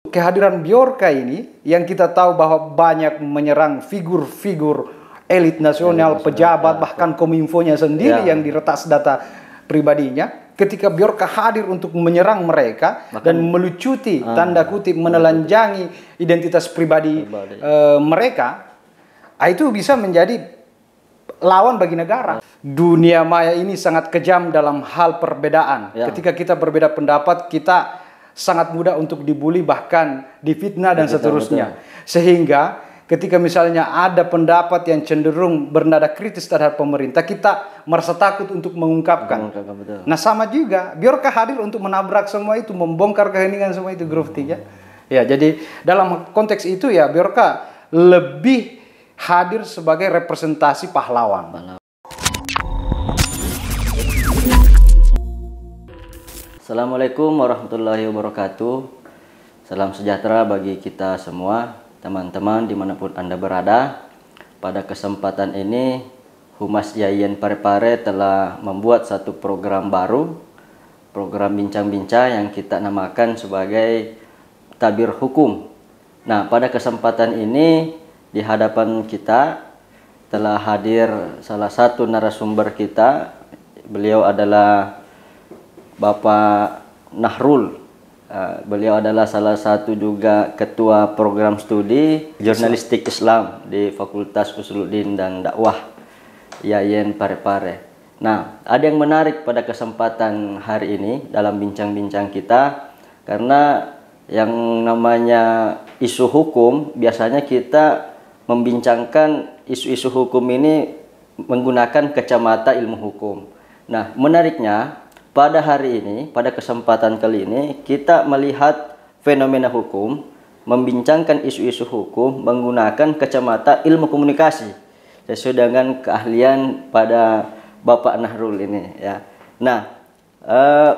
Kehadiran Bjorka ini yang kita tahu bahwa banyak menyerang figur-figur elit nasional, pejabat, bahkan kominfonya sendiri yang diretas data pribadinya. Ketika Bjorka hadir untuk menyerang mereka dan melucuti, tanda kutip, menelanjangi identitas pribadi mereka, itu bisa menjadi lawan bagi negara. Dunia maya ini sangat kejam dalam hal perbedaan. Ketika kita berbeda pendapat, kita sangat mudah untuk dibully, bahkan difitnah dan seterusnya. Sehingga ketika misalnya ada pendapat yang cenderung bernada kritis terhadap pemerintah, kita merasa takut untuk mengungkapkan. Nah, sama juga Bjorka hadir untuk menabrak semua itu, membongkar keheningan semua itu, Grufti, ya. Ya, jadi dalam konteks itu ya Bjorka lebih hadir sebagai representasi pahlawan. Assalamualaikum warahmatullahi wabarakatuh. Salam sejahtera bagi kita semua, teman-teman dimanapun Anda berada. Pada kesempatan ini, Humas Yayan Parepare telah membuat satu program baru, program bincang-bincang yang kita namakan sebagai Tabir Hukum. Nah, pada kesempatan ini di hadapan kita telah hadir salah satu narasumber kita. Beliau adalah Bapak Nahrul. Beliau adalah salah satu juga ketua program studi jurnalistik Islam di Fakultas Usuluddin dan Dakwah Yayan Parepare. Nah, ada yang menarik pada kesempatan hari ini dalam bincang-bincang kita, karena yang namanya isu hukum, biasanya kita membincangkan isu-isu hukum ini menggunakan kacamata ilmu hukum. Nah, menariknya pada hari ini, pada kesempatan kali ini, kita melihat fenomena hukum, membincangkan isu-isu hukum menggunakan kacamata ilmu komunikasi sesuai dengan keahlian pada Bapak Nahrul ini, ya. Nah,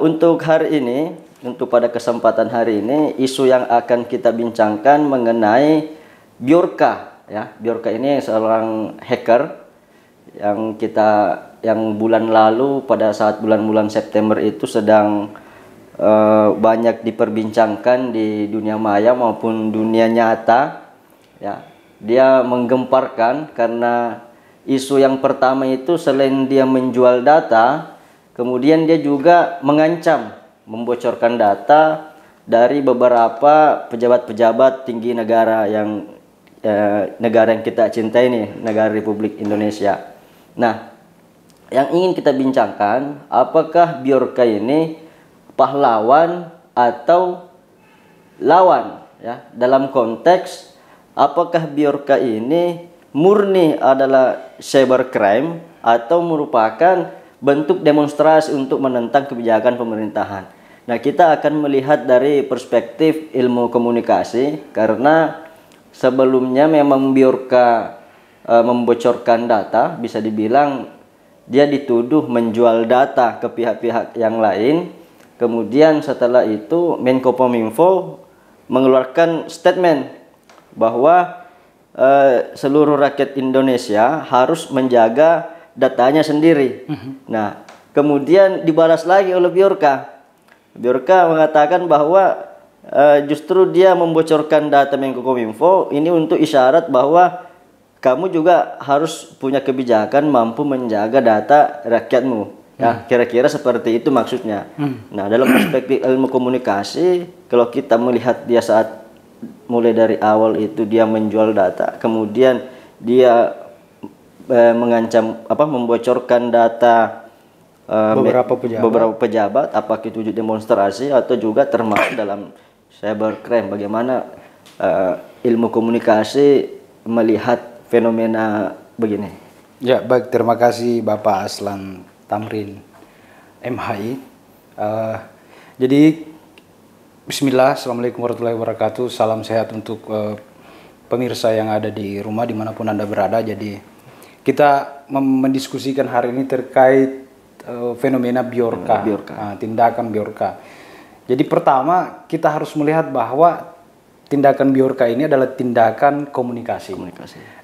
untuk hari ini, untuk pada kesempatan hari ini, isu yang akan kita bincangkan mengenai Bjorka, ya. Bjorka ini seorang hacker yang bulan lalu pada saat bulan-bulan September itu sedang banyak diperbincangkan di dunia maya maupun dunia nyata, ya. Dia menggemparkan karena isu yang pertama itu selain dia menjual data, kemudian dia juga mengancam membocorkan data dari beberapa pejabat-pejabat tinggi negara yang kita cintai nih, negara Republik Indonesia. Nah, yang ingin kita bincangkan, apakah Bjorka ini pahlawan atau lawan, ya? Dalam konteks apakah Bjorka ini murni adalah cybercrime atau merupakan bentuk demonstrasi untuk menentang kebijakan pemerintahan. Nah, kita akan melihat dari perspektif ilmu komunikasi, karena sebelumnya memang Bjorka membocorkan data, bisa dibilang dia dituduh menjual data ke pihak-pihak yang lain. Kemudian setelah itu Menkominfo mengeluarkan statement bahwa seluruh rakyat Indonesia harus menjaga datanya sendiri. Nah, kemudian dibalas lagi oleh Bjorka. Bjorka mengatakan bahwa justru dia membocorkan data Menkominfo ini untuk isyarat bahwa kamu juga harus punya kebijakan mampu menjaga data rakyatmu. Ya, kira-kira seperti itu maksudnya. Nah, dalam perspektif ilmu komunikasi, kalau kita melihat dia saat mulai dari awal itu dia menjual data, kemudian dia mengancam membocorkan data beberapa pejabat, apakah itu demonstrasi atau juga termasuk dalam cybercrime. Bagaimana ilmu komunikasi melihat fenomena begini? Ya, baik, terima kasih Bapak Aslan Tamrin, MHI. Jadi bismillah, assalamualaikum warahmatullahi wabarakatuh. Salam sehat untuk pemirsa yang ada di rumah dimanapun Anda berada. Jadi kita mendiskusikan hari ini terkait fenomena Bjorka. Tindakan Bjorka. Jadi pertama kita harus melihat bahwa tindakan Bjorka ini adalah tindakan komunikasi.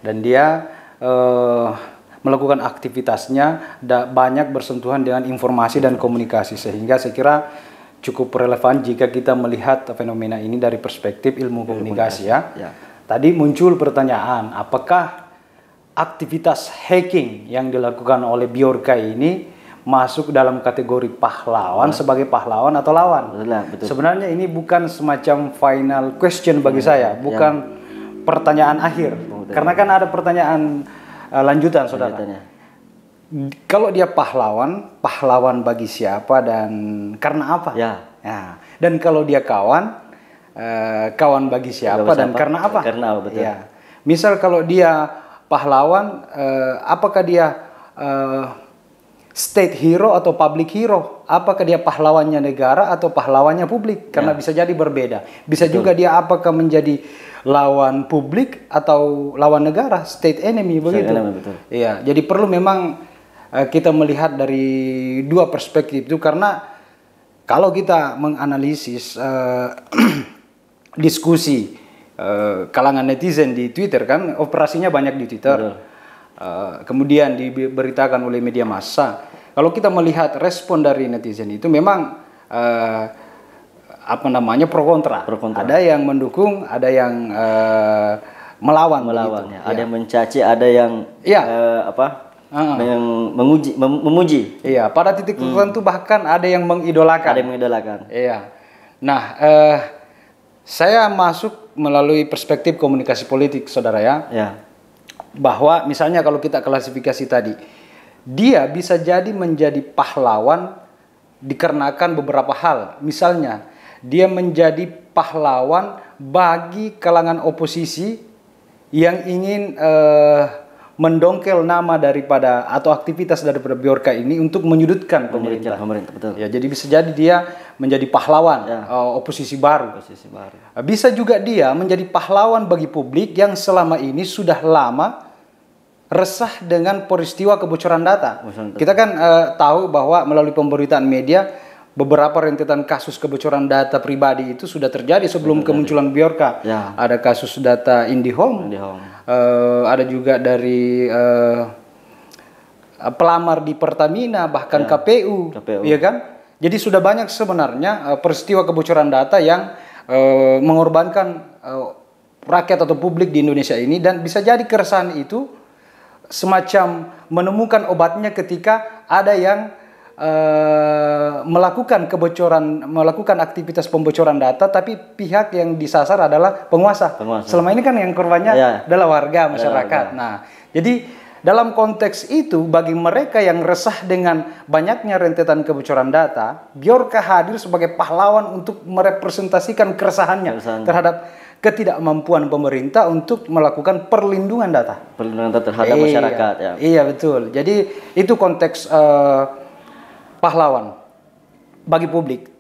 Dan dia melakukan aktivitasnya banyak bersentuhan dengan informasi dan komunikasi, sehingga saya kira cukup relevan jika kita melihat fenomena ini dari perspektif ilmu komunikasi ya. Tadi muncul pertanyaan, apakah aktivitas hacking yang dilakukan oleh Bjorka ini masuk dalam kategori pahlawan sebagai pahlawan atau lawan? Betul. Sebenarnya ini bukan semacam final question bagi saya, bukan pertanyaan akhir. Karena kan ada pertanyaan lanjutan, saudara. Kalau dia pahlawan, pahlawan bagi siapa dan karena apa? Dan kalau dia kawan, kawan bagi siapa dan karena apa? Karena apa, betul. Misal kalau dia pahlawan, apakah dia state hero atau public hero? Apakah dia pahlawannya negara atau pahlawannya publik? Karena bisa jadi berbeda. Bisa juga dia apakah menjadi lawan publik atau lawan negara, state enemy begitu. Iya, jadi perlu memang kita melihat dari dua perspektif itu, karena kalau kita menganalisis diskusi kalangan netizen di Twitter, kan operasinya banyak di Twitter. Kemudian diberitakan oleh media massa. Kalau kita melihat respon dari netizen itu memang pro kontra. Ada yang mendukung, ada yang melawan. Ada yang mencaci, ada yang yang memuji. Iya, pada titik tertentu bahkan ada yang mengidolakan. Iya. Nah, saya masuk melalui perspektif komunikasi politik, saudara ya. Bahwa misalnya kalau kita klasifikasi tadi, dia bisa jadi menjadi pahlawan dikarenakan beberapa hal. Misalnya, dia menjadi pahlawan bagi kalangan oposisi yang ingin mendongkel nama daripada atau aktivitas daripada Bjorka ini untuk menyudutkan pemerintah. Betul. Ya, jadi bisa jadi dia menjadi pahlawan oposisi baru. Bisa juga dia menjadi pahlawan bagi publik yang selama ini sudah lama resah dengan peristiwa kebocoran data. Kita kan tahu bahwa melalui pemberitaan media beberapa rentetan kasus kebocoran data pribadi itu sudah terjadi sebelum kemunculan Bjorka. Ada kasus data IndiHome. Ada juga dari pelamar di Pertamina, bahkan KPU. Iya kan? Jadi sudah banyak sebenarnya peristiwa kebocoran data yang mengorbankan rakyat atau publik di Indonesia ini, dan bisa jadi keresahan itu semacam menemukan obatnya ketika ada yang melakukan aktivitas pembocoran data, tapi pihak yang disasar adalah penguasa. Selama ini kan yang korbannya adalah warga masyarakat. Nah, jadi dalam konteks itu, bagi mereka yang resah dengan banyaknya rentetan kebocoran data, Bjorka hadir sebagai pahlawan untuk merepresentasikan keresahannya terhadap ketidakmampuan pemerintah untuk melakukan perlindungan data. Terhadap masyarakat. Iya, betul. Jadi itu konteks pahlawan bagi publik.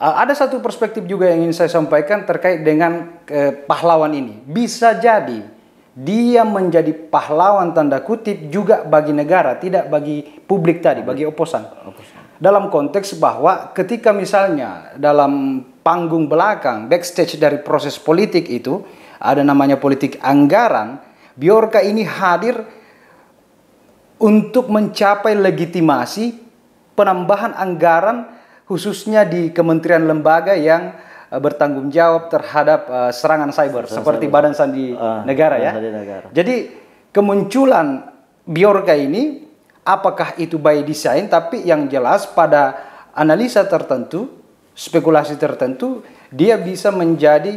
Ada satu perspektif juga yang ingin saya sampaikan terkait dengan pahlawan ini. Bisa jadi dia menjadi pahlawan tanda kutip juga bagi negara, tidak bagi publik tadi, bagi oposan. Dalam konteks bahwa ketika misalnya dalam panggung belakang, backstage dari proses politik itu, ada namanya politik anggaran, Bjorka ini hadir untuk mencapai legitimasi penambahan anggaran khususnya di kementerian lembaga yang bertanggung jawab terhadap serangan cyber seperti Badan Sandi Negara ya. Jadi kemunculan Bjorka ini apakah itu by design, tapi yang jelas pada analisa tertentu, spekulasi tertentu, dia bisa menjadi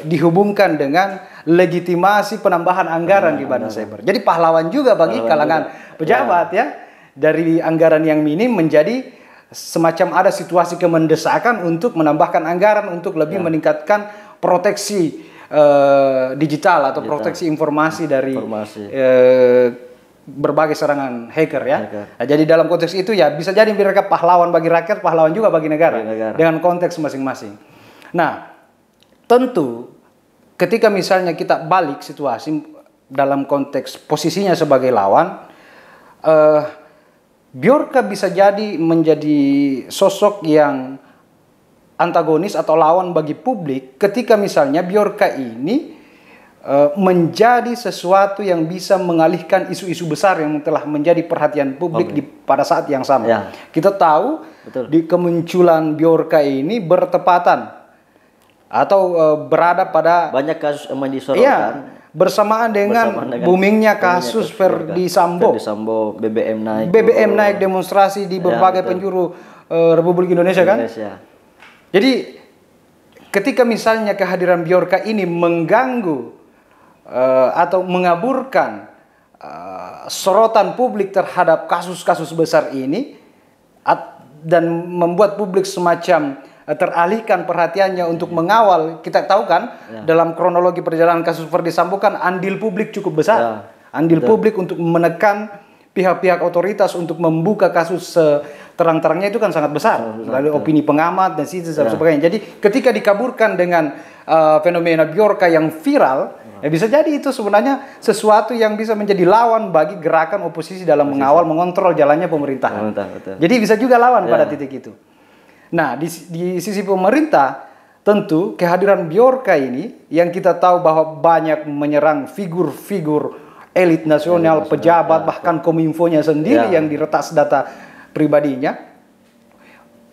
dihubungkan dengan legitimasi penambahan anggaran di Badan Cyber. Jadi pahlawan juga bagi kalangan pejabat ya. Dari anggaran yang minim menjadi semacam ada situasi kemendesakan untuk menambahkan anggaran untuk lebih meningkatkan proteksi digital atau proteksi informasi dari berbagai serangan hacker ya. Nah, jadi dalam konteks itu ya bisa jadi mereka pahlawan bagi rakyat, pahlawan juga bagi negara. Dengan konteks masing-masing. Nah, tentu ketika misalnya kita balik situasi dalam konteks posisinya sebagai lawan, Bjorka bisa jadi menjadi sosok yang antagonis atau lawan bagi publik ketika misalnya Bjorka ini menjadi sesuatu yang bisa mengalihkan isu-isu besar yang telah menjadi perhatian publik pada saat yang sama. Ya. Kita tahu di kemunculan Bjorka ini bertepatan atau berada pada banyak kasus yang disorotkan. Iya, bersamaan dengan boomingnya kasus Verdi Sambo. Verdi Sambo, BBM naik demonstrasi di berbagai penjuru Republik Indonesia kan. Jadi ketika misalnya kehadiran Bjorka ini mengganggu atau mengaburkan sorotan publik terhadap kasus-kasus besar ini dan membuat publik semacam teralihkan perhatiannya untuk mengawal. Kita tahu kan dalam kronologi perjalanan kasus Verdi Sambo kan andil publik cukup besar. Andil publik untuk menekan pihak-pihak otoritas untuk membuka kasus terang-terangnya itu kan sangat besar. Lalu opini pengamat dan sebagainya. Jadi ketika dikaburkan dengan fenomena Bjorka yang viral, bisa jadi itu sebenarnya sesuatu yang bisa menjadi lawan bagi gerakan oposisi dalam mengawal, mengontrol jalannya pemerintahan. Jadi bisa juga lawan pada titik itu. Nah, di sisi pemerintah, tentu kehadiran Bjorka ini yang kita tahu bahwa banyak menyerang figur-figur elit nasional, pejabat, bahkan kominfonya sendiri yang diretas data pribadinya.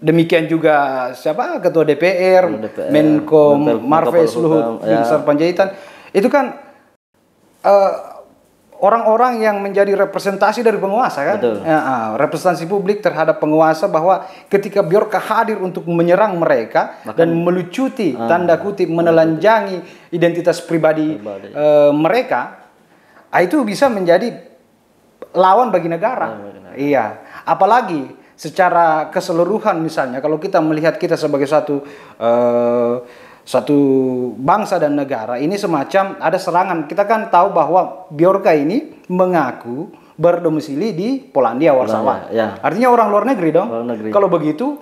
Demikian juga Ketua DPR, Menko Marves Luhut Binsar Panjaitan. Itu kan orang-orang yang menjadi representasi dari penguasa kan. Representasi publik terhadap penguasa, bahwa ketika Bjorka hadir untuk menyerang mereka dan melucuti, tanda kutip, menelanjangi identitas pribadi mereka, itu bisa menjadi lawan bagi negara. Iya, apalagi secara keseluruhan misalnya kalau kita melihat kita sebagai satu bangsa dan negara, ini semacam ada serangan. Kita kan tahu bahwa Bjorka ini mengaku berdomisili di Polandia, Warsawa. Artinya orang luar negeri dong. Kalau begitu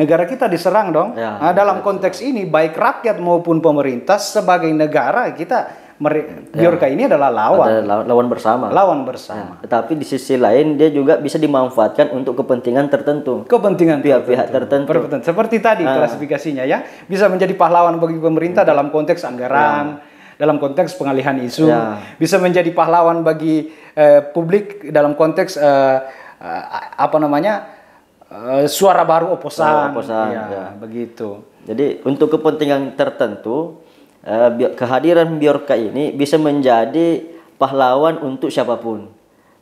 negara kita diserang dong. Nah, dalam konteks ini baik rakyat maupun pemerintah sebagai negara kita, Bjorka ini adalah lawan bersama. Tetapi di sisi lain dia juga bisa dimanfaatkan untuk kepentingan tertentu. Pihak-pihak tertentu. Seperti tadi klasifikasinya ya, bisa menjadi pahlawan bagi pemerintah dalam konteks anggaran, dalam konteks pengalihan isu, bisa menjadi pahlawan bagi publik dalam konteks suara baru oposan. Begitu. Jadi untuk kepentingan tertentu, kehadiran Bjorka ini bisa menjadi pahlawan untuk siapapun.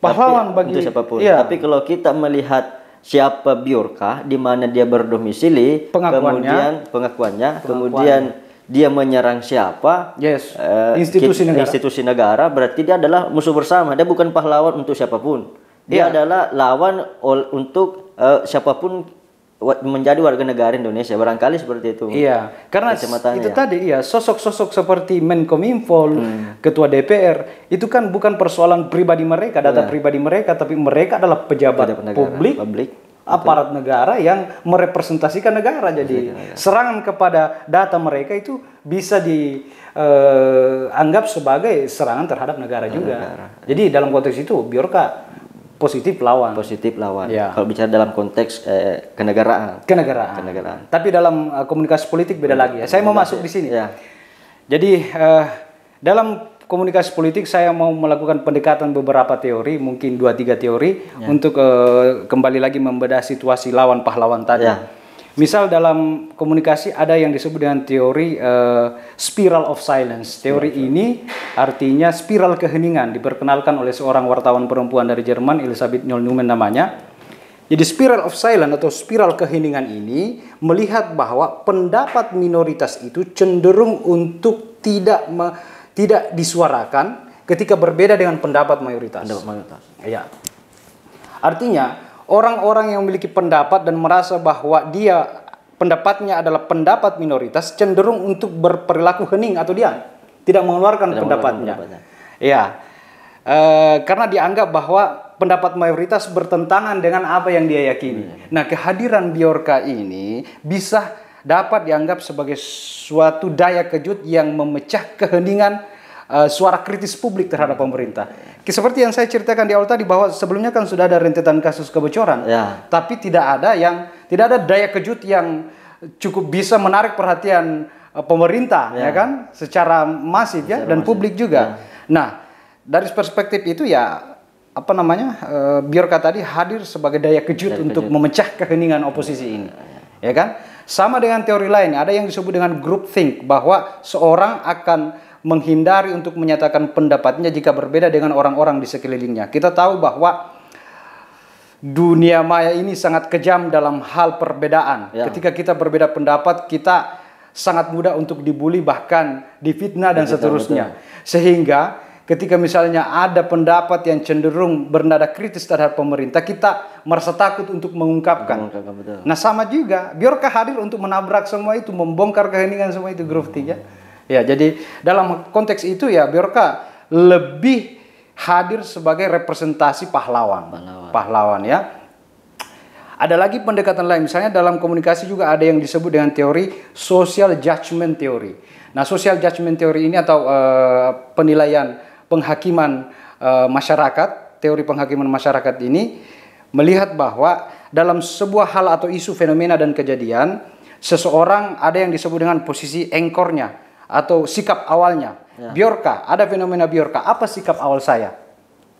Untuk siapapun. Tapi kalau kita melihat siapa Bjorka, di mana dia berdomisili, pengakuannya, kemudian dia menyerang siapa, institusi negara, berarti dia adalah musuh bersama. Dia bukan pahlawan untuk siapapun. Dia adalah lawan untuk siapapun menjadi warga negara Indonesia, barangkali seperti itu. Iya, karena itu tadi sosok-sosok seperti Menkominfo, Ketua DPR, itu kan bukan persoalan pribadi mereka, data pribadi mereka, tapi mereka adalah pejabat publik, aparat negara yang merepresentasikan negara. Jadi serangan kepada data mereka itu bisa dianggap sebagai serangan terhadap negara juga. Jadi dalam konteks itu Bjorka positif lawan. Kalau bicara dalam konteks kenegaraan. Tapi dalam komunikasi politik beda lagi ya. Saya mau masuk di sini. Jadi dalam komunikasi politik saya mau melakukan pendekatan beberapa teori, mungkin 2-3 teori untuk kembali lagi membedah situasi lawan pahlawan tadi. Misal dalam komunikasi ada yang disebut dengan teori spiral of silence. Teori ini artinya spiral keheningan, diperkenalkan oleh seorang wartawan perempuan dari Jerman, Elisabeth Nolnumen namanya. Jadi spiral of silence atau spiral keheningan ini melihat bahwa pendapat minoritas itu cenderung untuk tidak disuarakan ketika berbeda dengan pendapat mayoritas. Ya. Artinya orang-orang yang memiliki pendapat dan merasa bahwa pendapatnya adalah pendapat minoritas cenderung untuk berperilaku hening atau diam, tidak mengeluarkan pendapatnya. Karena dianggap bahwa pendapat mayoritas bertentangan dengan apa yang dia yakini. Nah, kehadiran Bjorka ini bisa dapat dianggap sebagai suatu daya kejut yang memecah keheningan suara kritis publik terhadap pemerintah. Seperti yang saya ceritakan di awal tadi, bahwa sebelumnya kan sudah ada rentetan kasus kebocoran, tapi tidak ada daya kejut yang cukup bisa menarik perhatian pemerintah, ya kan, secara masif ya, dan publik juga. Nah, dari perspektif itu ya, apa namanya, Bjorka tadi hadir sebagai daya kejut untuk memecah keheningan oposisi ini, ya kan. Sama dengan teori lain, ada yang disebut dengan groupthink, bahwa seorang akan menghindari untuk menyatakan pendapatnya jika berbeda dengan orang-orang di sekelilingnya. Kita tahu bahwa dunia maya ini sangat kejam dalam hal perbedaan. Ketika kita berbeda pendapat, kita sangat mudah untuk dibully, bahkan difitnah dan seterusnya. Sehingga ketika misalnya ada pendapat yang cenderung bernada kritis terhadap pemerintah, kita merasa takut untuk mengungkapkan. Nah, sama juga Bjorka hadir untuk menabrak semua itu, membongkar keheningan semua itu, groupthink ya. Ya, jadi dalam konteks itu ya Bjorka lebih hadir sebagai representasi pahlawan ya. Ada lagi pendekatan lain, misalnya dalam komunikasi juga ada yang disebut dengan teori social judgment theory. Nah, social judgment theory ini atau penilaian penghakiman masyarakat, teori penghakiman masyarakat ini melihat bahwa dalam sebuah hal atau isu, fenomena dan kejadian, seseorang ada yang disebut dengan posisi anchornya atau sikap awalnya. Bjorka, ada fenomena Bjorka, apa sikap awal saya?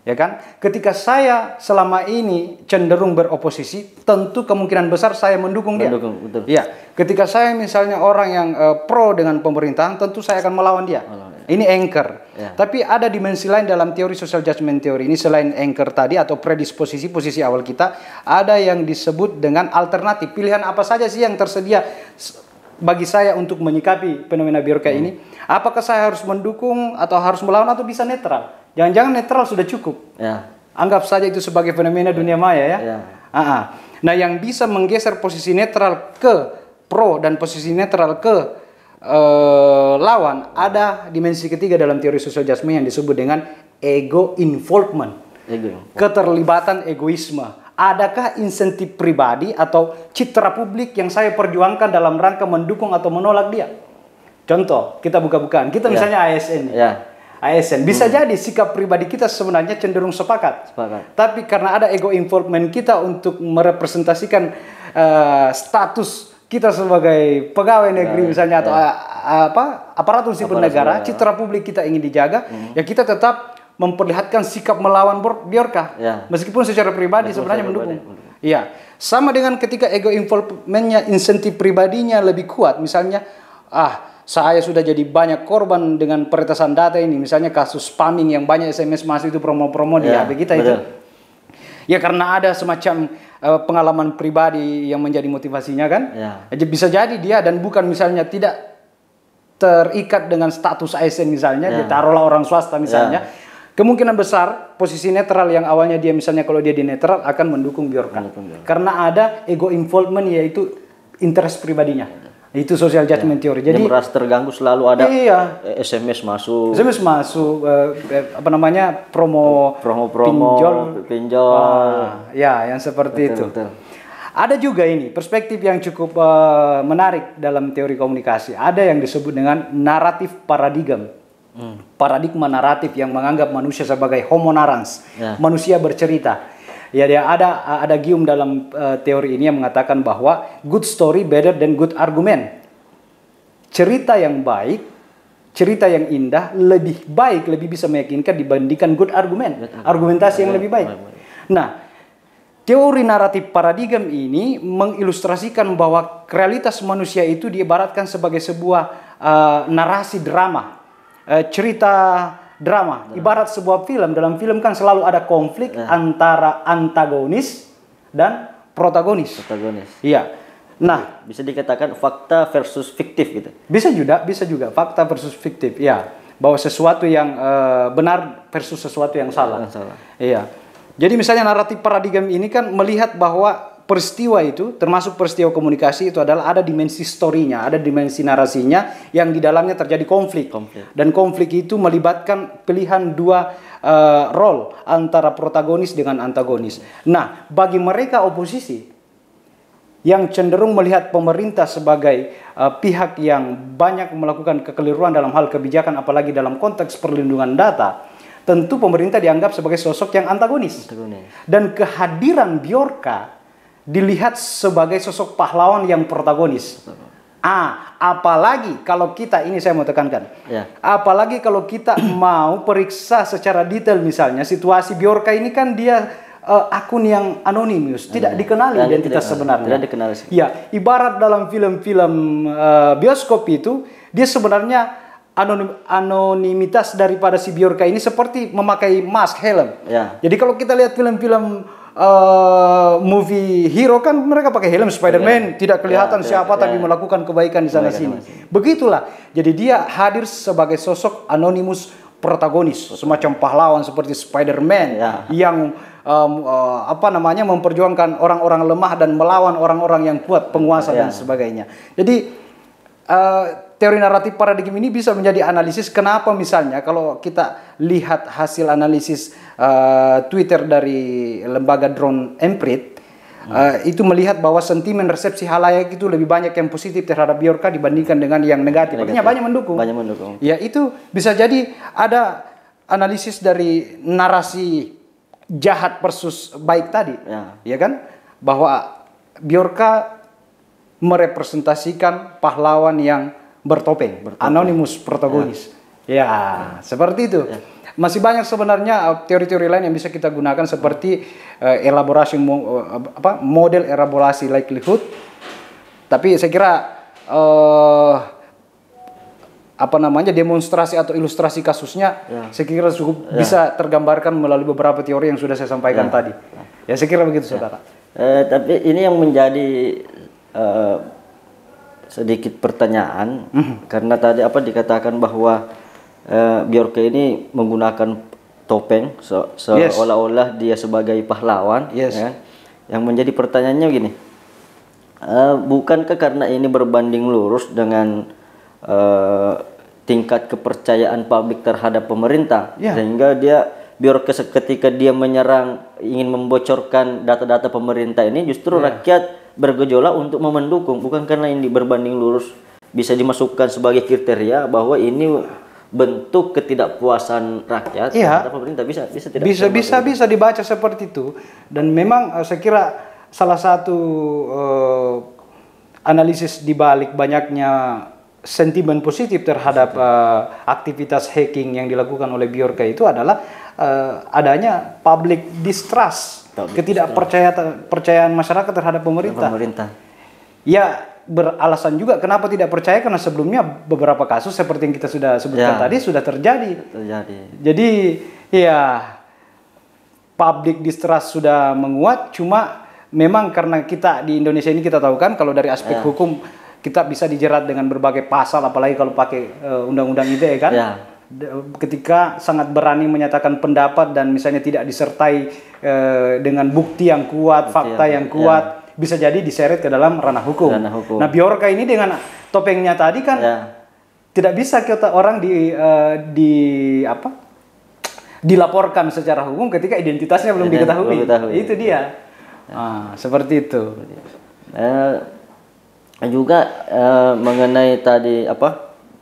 Ya kan? Ketika saya selama ini cenderung beroposisi, tentu kemungkinan besar saya mendukung dia. Betul. Ya, ketika saya misalnya orang yang pro dengan pemerintahan, tentu saya akan melawan dia. Ini anchor. Tapi ada dimensi lain dalam teori social judgment theory ini, selain anchor tadi atau predisposisi, posisi awal kita, ada yang disebut dengan alternatif. Pilihan apa saja sih yang tersedia bagi saya untuk menyikapi fenomena Bjorka ini? Apakah saya harus mendukung atau harus melawan atau bisa netral? Jangan-jangan netral sudah cukup. Anggap saja itu sebagai fenomena dunia maya ya. Nah, yang bisa menggeser posisi netral ke pro dan posisi netral ke lawan, ada dimensi ketiga dalam teori social judgment yang disebut dengan ego involvement. Keterlibatan egoisme. Adakah insentif pribadi atau citra publik yang saya perjuangkan dalam rangka mendukung atau menolak dia? Contoh, kita buka-bukaan. Kita misalnya ASN. ASN. Bisa jadi sikap pribadi kita sebenarnya cenderung sepakat. Tapi karena ada ego involvement kita untuk merepresentasikan status kita sebagai pegawai negeri misalnya atau aparatur sipil negara, citra publik kita ingin dijaga, ya kita tetap memperlihatkan sikap melawan Bjorka, meskipun secara pribadi sebenarnya mendukung. Iya, sama dengan ketika ego involvementnya, insentif pribadinya lebih kuat. Misalnya, saya sudah jadi banyak korban dengan peretasan data ini. Misalnya kasus spamming yang banyak SMS masuk itu promo-promo di HP kita itu. Ya karena ada semacam pengalaman pribadi yang menjadi motivasinya kan. Bisa jadi dia dan bukan misalnya tidak terikat dengan status ASN misalnya, ditaruhlah orang swasta misalnya. Kemungkinan besar posisi netral yang awalnya dia misalnya kalau dia di netral akan mendukung Bjorka. Karena ada ego involvement, yaitu interest pribadinya. Itu social judgment theory. Jadi dia merasa terganggu, selalu ada SMS masuk. SMS masuk, apa namanya, promo pinjol. Ya, yang seperti itu. Ada juga ini perspektif yang cukup menarik dalam teori komunikasi. Ada yang disebut dengan naratif paradigm. Paradigma naratif yang menganggap manusia sebagai homo narrans, manusia bercerita. Ya, dia ada Guillaume dalam teori ini yang mengatakan bahwa good story better than good argument. Cerita yang baik, cerita yang indah lebih baik, lebih bisa meyakinkan dibandingkan good argument, argumentasi yang lebih baik. Nah, teori naratif paradigm ini mengilustrasikan bahwa realitas manusia itu diibaratkan sebagai sebuah narasi drama. Cerita drama, ibarat sebuah film. Dalam film kan selalu ada konflik antara antagonis dan protagonis. Iya. Nah, bisa dikatakan fakta versus fiktif gitu. Bisa juga fakta versus fiktif. Ya, bahwa sesuatu yang benar versus sesuatu yang salah. Iya. Jadi misalnya naratif paradigm ini kan melihat bahwa peristiwa itu, termasuk peristiwa komunikasi itu adalah ada dimensi story-nya, ada dimensi narasinya yang di dalamnya terjadi konflik. Dan konflik itu melibatkan pilihan dua role antara protagonis dengan antagonis. Nah, bagi mereka oposisi yang cenderung melihat pemerintah sebagai pihak yang banyak melakukan kekeliruan dalam hal kebijakan, apalagi dalam konteks perlindungan data, tentu pemerintah dianggap sebagai sosok yang antagonis. Dan kehadiran Bjorka dilihat sebagai sosok pahlawan yang protagonis. Apalagi kalau kita, ini saya mau tekankan, Ya. apalagi kalau kita mau periksa secara detail misalnya situasi Bjorka ini kan dia akun yang anonimus, tidak dikenali Dan identitas sebenarnya. Tidak dikenal sih. Ya, ibarat dalam film-film bioskop itu, dia sebenarnya anonimitas daripada si Bjorka ini seperti memakai mask, helm. Ya. Jadi kalau kita lihat film-film movie hero kan mereka pakai helm Spider-Man, tidak kelihatan siapa tapi melakukan kebaikan di sana sini. Begitulah. Jadi dia hadir sebagai sosok anonimus protagonis, semacam pahlawan seperti Spider-Man yang memperjuangkan orang-orang lemah dan melawan orang-orang yang kuat, penguasa dan sebagainya. Jadi teori naratif paradigma ini bisa menjadi analisis kenapa misalnya kalau kita lihat hasil analisis Twitter dari lembaga Drone Emprit itu melihat bahwa sentimen resepsi halayak itu lebih banyak yang positif terhadap Bjorka dibandingkan dengan yang negatif. Artinya banyak mendukung. Banyak mendukung. Ya, itu bisa jadi ada analisis dari narasi jahat versus baik tadi. Ya kan? Bahwa Bjorka merepresentasikan pahlawan yang bertopeng. Anonymous protagonis. Ya, seperti itu. Masih banyak sebenarnya teori-teori lain yang bisa kita gunakan seperti elaborasi model elaborasi likelihood. Tapi saya kira demonstrasi atau ilustrasi kasusnya saya kira cukup bisa tergambarkan melalui beberapa teori yang sudah saya sampaikan tadi. Ya, saya kira begitu, saudara. Tapi ini yang menjadi sedikit pertanyaan karena tadi dikatakan bahwa Bjorka ini menggunakan topeng seolah-olah dia sebagai pahlawan. Ya. Yang menjadi pertanyaannya gini, bukankah karena ini berbanding lurus dengan tingkat kepercayaan publik terhadap pemerintah, sehingga Bjorka ketika dia menyerang ingin membocorkan data-data pemerintah ini justru rakyat bergejolak untuk mendukung, bukan karena ini berbanding lurus bisa dimasukkan sebagai kriteria bahwa ini bentuk ketidakpuasan rakyat terhadap pemerintah, bisa dibaca seperti itu. Dan memang saya kira salah satu analisis di balik banyaknya sentimen positif terhadap aktivitas hacking yang dilakukan oleh Bjorka itu adalah adanya public distrust, ketidakpercayaan masyarakat terhadap pemerintah. Ya, beralasan juga kenapa tidak percaya, karena sebelumnya beberapa kasus seperti yang kita sudah sebutkan tadi sudah terjadi. Jadi ya, public distrust sudah menguat. Cuma memang karena kita di Indonesia ini kita tahu kan kalau dari aspek hukum kita bisa dijerat dengan berbagai pasal, apalagi kalau pakai undang-undang ITE kan. Ketika sangat berani menyatakan pendapat dan misalnya tidak disertai dengan bukti yang kuat, fakta yang kuat, bisa jadi diseret ke dalam ranah hukum. Nah, Bjorka ini dengan topengnya tadi kan tidak bisa kita orang dilaporkan secara hukum ketika identitasnya belum diketahui. Itu dia. Seperti itu. Juga mengenai tadi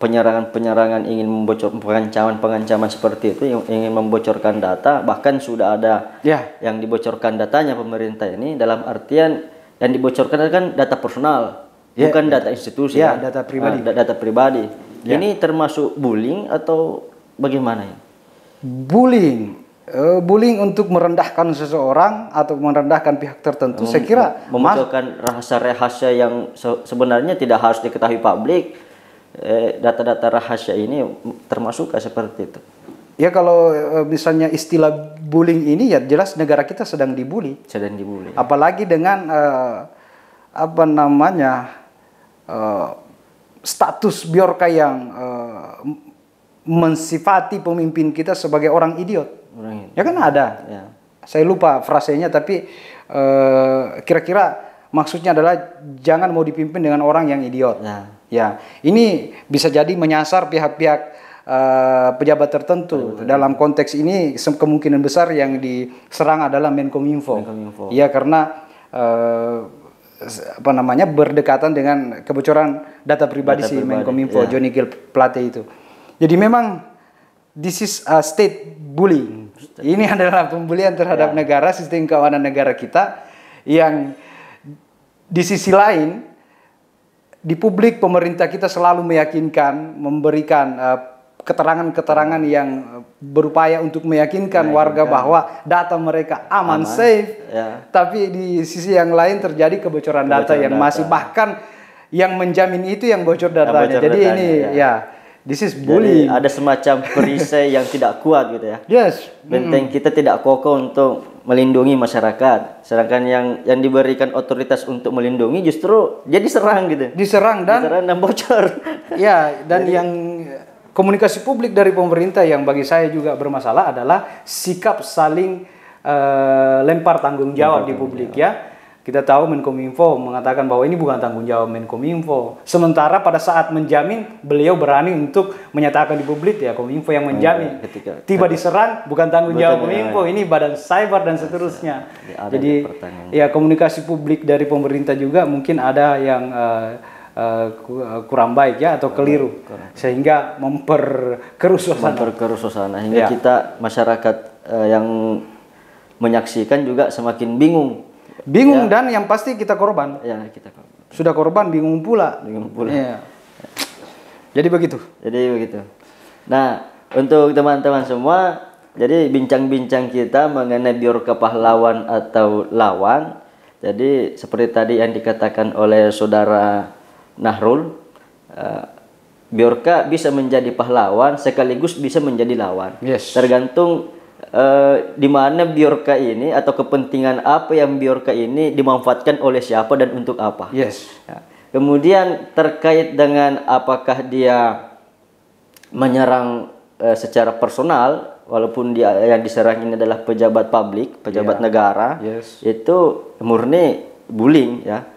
penyerangan ingin membocor, pengancaman seperti itu yang ingin membocorkan data, bahkan sudah ada yang dibocorkan datanya pemerintah ini, dalam artian yang dibocorkan kan data personal, bukan data institusi, data pribadi. Ini termasuk bullying atau bagaimana ya? Bullying untuk merendahkan seseorang atau merendahkan pihak tertentu, saya kira memunculkan rahasia yang sebenarnya tidak harus diketahui publik. Data-data rahasia ini termasuk seperti itu. Ya, kalau misalnya istilah bullying ini ya jelas negara kita sedang dibully. Apalagi dengan status Bjorka yang mensifati pemimpin kita sebagai orang idiot. Ya kan ada. Saya lupa frasenya, tapi kira-kira maksudnya adalah jangan mau dipimpin dengan orang yang idiot. Ya, ini bisa jadi menyasar pihak-pihak pejabat tertentu. Dalam konteks ini kemungkinan besar yang diserang adalah Menkominfo. Ya, karena berdekatan dengan kebocoran data pribadi si Menkominfo, Johnny G. Plate itu. Jadi memang this is a state bullying. Ini adalah pembulian terhadap negara, sistem keuangan negara kita, yang di sisi lain di publik pemerintah kita selalu meyakinkan, memberikan keterangan-keterangan yang berupaya untuk meyakinkan warga bahwa data mereka aman, safe. Ya. Tapi di sisi yang lain terjadi kebocoran data yang masih, bahkan yang menjamin itu yang bocor datanya. Jadi datanya, ini ya this is bullying. Jadi ada semacam perisai yang tidak kuat gitu ya. Yes. Benteng kita tidak kokoh untuk melindungi masyarakat. Sedangkan yang diberikan otoritas untuk melindungi justru jadi diserang gitu. Diserang dan bocor. Ya, dan yang komunikasi publik dari pemerintah yang bagi saya juga bermasalah adalah sikap saling lempar tanggung jawab di publik ya. Kita tahu Menkominfo mengatakan bahwa ini bukan tanggung jawab Menkominfo. Sementara pada saat menjamin, beliau berani untuk menyatakan di publik ya Kominfo yang menjamin. Tiba diserang, bukan tanggung jawab Kominfo, ini badan cyber dan seterusnya. Jadi ya komunikasi publik dari pemerintah juga mungkin ada yang kurang baik ya atau keliru, sehingga memperkeruh suasana. Hingga kita masyarakat yang menyaksikan juga semakin bingung ya. Dan yang pasti kita korban. Ya, kita korban. Sudah korban, bingung pula. Ya. Jadi begitu. Nah, untuk teman-teman semua, jadi bincang-bincang kita mengenai Bjorka pahlawan atau lawan. Jadi seperti tadi yang dikatakan oleh saudara Nahrul, Bjorka bisa menjadi pahlawan sekaligus bisa menjadi lawan. Yes. Tergantung di mana Bjorka ini atau kepentingan apa yang Bjorka ini dimanfaatkan oleh siapa dan untuk apa. Yes. Ya. Kemudian terkait dengan apakah dia menyerang secara personal, walaupun dia yang diserang ini adalah pejabat publik, pejabat negara, itu murni bullying ya.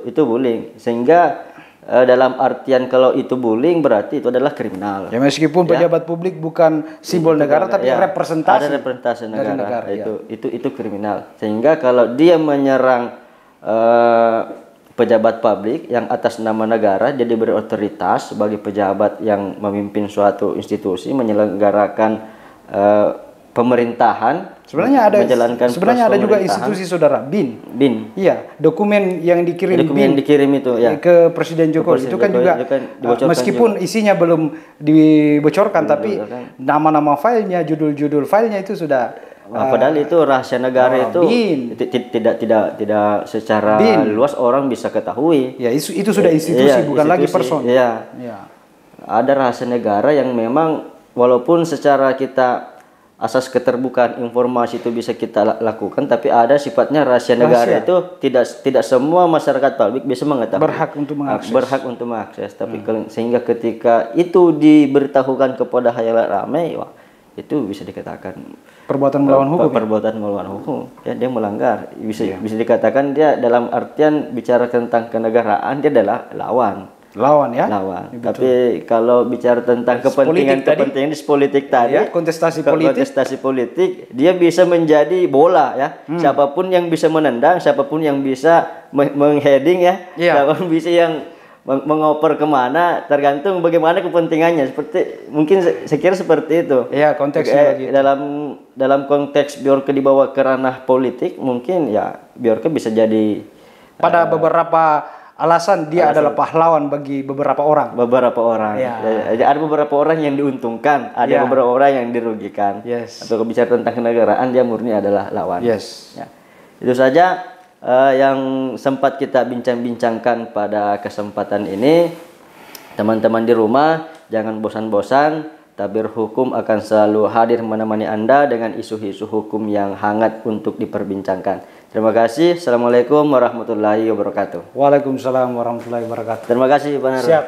Itu bullying, sehingga dalam artian kalau itu bullying berarti itu adalah kriminal. Ya meskipun pejabat publik bukan simbol negara tapi representasi. Ada representasi negara. Itu kriminal. Sehingga kalau dia menyerang pejabat publik yang atas nama negara, jadi berotoritas sebagai pejabat yang memimpin suatu institusi, menyelenggarakan pemerintahan. Sebenarnya ada juga institusi saudara BIN. Iya, dokumen yang dikirim itu ya ke Presiden Jokowi itu kan juga meskipun isinya belum dibocorkan tapi nama-nama filenya, judul-judul filenya itu sudah padahal itu rahasia negara itu tidak secara luas orang bisa ketahui. Ya, itu sudah institusi bukan lagi person. Iya. Ada rahasia negara yang memang walaupun secara kita asas keterbukaan informasi itu bisa kita lakukan, tapi ada sifatnya rahasia negara itu tidak semua masyarakat publik bisa mengetahui. Berhak untuk mengakses. Tapi sehingga ketika itu diberitahukan kepada khalayak ramai, itu bisa dikatakan perbuatan melawan hukum. Perbuatan melawan hukum. Ya, dia melanggar. Bisa dikatakan dia dalam artian bicara tentang kenegaraan dia adalah lawan. Ya. Tapi kalau bicara tentang kepentingan politik tadi, kontestasi politik, dia bisa menjadi bola ya. Siapapun yang bisa menendang, siapapun yang bisa mengheading ya, siapapun bisa yang mengoper kemana, tergantung bagaimana kepentingannya. Mungkin saya kira seperti itu. Iya, konteksnya gitu. Dalam konteks Bjorka dibawa ke ranah politik, mungkin ya Bjorka bisa jadi pada beberapa alasan dia adalah pahlawan bagi beberapa orang. Ada beberapa orang yang diuntungkan, ada beberapa orang yang dirugikan. Atau bicara tentang kenegaraan, dia murni adalah lawan. Ya. Itu saja yang sempat kita bincang-bincangkan pada kesempatan ini. Teman-teman di rumah, jangan bosan-bosan. Tabir Hukum akan selalu hadir menemani Anda dengan isu-isu hukum yang hangat untuk diperbincangkan. Terima kasih. Assalamualaikum warahmatullahi wabarakatuh. Waalaikumsalam warahmatullahi wabarakatuh. Terima kasih, Pak Nahrul. Siap.